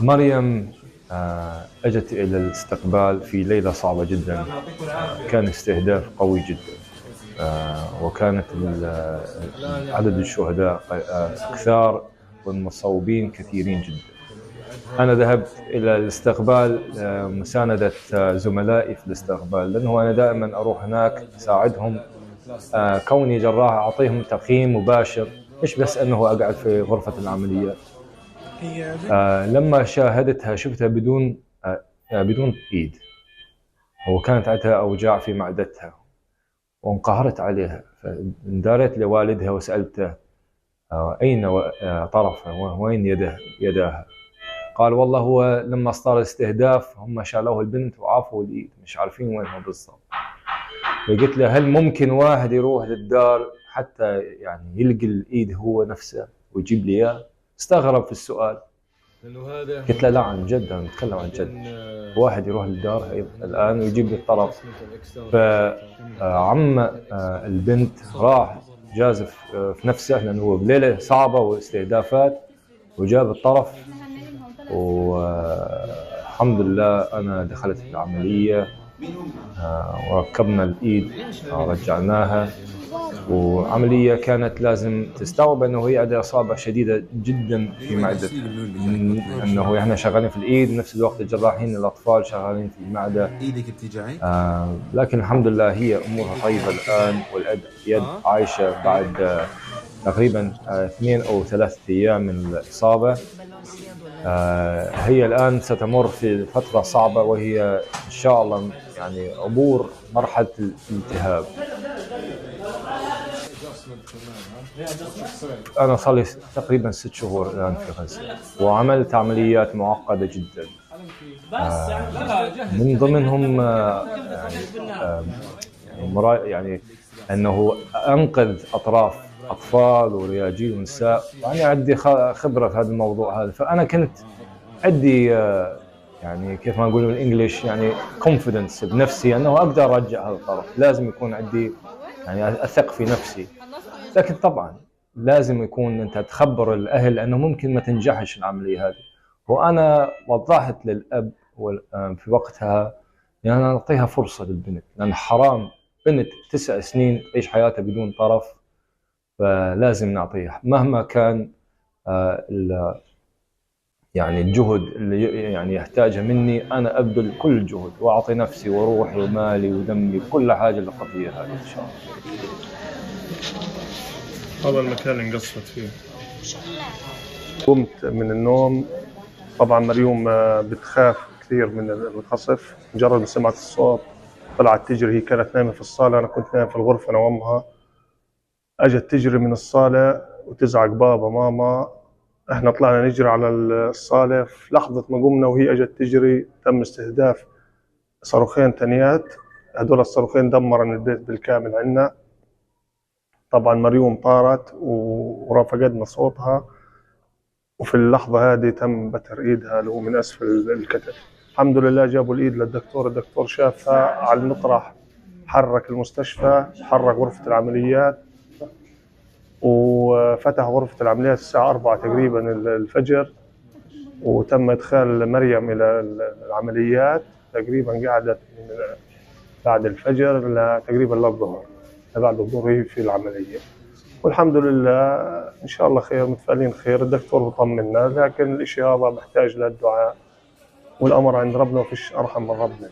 مريم اجت الى الاستقبال في ليله صعبه جدا. كان استهداف قوي جدا، وكانت عدد الشهداء كثار والمصوبين كثيرين جدا. أنا ذهبت إلى الاستقبال مساندة زملائي في الاستقبال، لأنه أنا دائما أروح هناك أساعدهم. كوني جراح أعطيهم تقييم مباشر، مش بس أنه أقعد في غرفة العمليات. لما شاهدتها شفتها بدون إيد، وكانت عندها أوجاع في معدتها وانقهرت عليها. فاندارت لوالدها وسألته أين طرفها وين يداها. قال والله هو لما صار الاستهداف هم شالوه البنت وعافوا الإيد، مش عارفين وينها بالضبط. فقلت له هل ممكن واحد يروح للدار حتى يعني يلقي الإيد هو نفسه ويجيب لي إياه؟ استغرب في السؤال. قلت له لا عن جد، أنا نتكلم عن جد. واحد يروح للدار الآن ويجيب لي الطرف. فعم البنت راح جازف في نفسه، لأنه هو بليلة صعبة واستهدافات، وجاب الطرف. والحمد لله أنا دخلت في العملية وركبنا الإيد، رجعناها. وعملية كانت لازم تستوعب أنه هي عندها إصابة شديدة جدا في معدتها، أنه إحنا شغالين في الإيد نفس الوقت الجراحين الأطفال شغالين في المعدة. لكن الحمد لله هي أمورها طيبة الآن، واليد عايشة بعد تقريبا 2 أو 3 أيام من الإصابة. هي الآن ستمر في فترة صعبة، وهي إن شاء الله يعني عبور مرحلة الالتهاب. أنا صار لي تقريبا 6 شهور الآن في غزة، وعملت عمليات معقدة جدا. من ضمنهم يعني أنه أنقذ أطراف أطفال ورياجيل ونساء، وأنا عندي خبرة في هذا الموضوع هذا. فأنا كنت عندي يعني كيف ما نقول بالإنجليش يعني confidence بنفسي أنه أقدر أرجع هذا الطرف. لازم يكون عندي يعني أثق في نفسي. لكن طبعا لازم يكون أنت تخبر الأهل أنه ممكن ما تنجحش العملية هذه. وأنا وضحت للأب في وقتها يعني نعطيها فرصة للبنت، لأن حرام بنت 9 سنين تعيش حياتها بدون طرف. فلازم نعطيها مهما كان يعني الجهد اللي يعني يحتاجها مني. أنا أبذل كل الجهد وأعطي نفسي وروحي ومالي ودمي كل حاجة للقضية هذه إن شاء الله. هذا المكان اللي انقصت فيه. قمت من النوم، طبعا مريوم بتخاف كثير من القصف. مجرد ما سمعت الصوت طلعت تجري. هي كانت نايمة في الصالة، أنا كنت نايم في الغرفة أنا وأمها. أجت تجري من الصالة وتزعق بابا ماما. احنا طلعنا نجري على الصالة. في لحظة ما قمنا وهي اجت تجري تم استهداف صاروخين تانيات. هدول الصاروخين دمرن البيت بالكامل عنا. طبعا مريوم طارت ورافقتنا صوتها، وفي اللحظة هذه تم بتر ايدها اللي هو من اسفل الكتف. الحمد لله جابوا الايد للدكتور، الدكتور شافها على المطرح، حرك المستشفى، حرك غرفة العمليات، وفتح غرفة العمليات الساعة 4 تقريبا الفجر. وتم إدخال مريم إلى العمليات. تقريبا قعدت من بعد الفجر تقريبا للظهر، بعد الظهر هي في العملية. والحمد لله إن شاء الله خير، متفائلين خير. الدكتور بطمنا، لكن الإشي هذا محتاج للدعاء، والأمر عند ربنا وفيش أرحم من ربنا.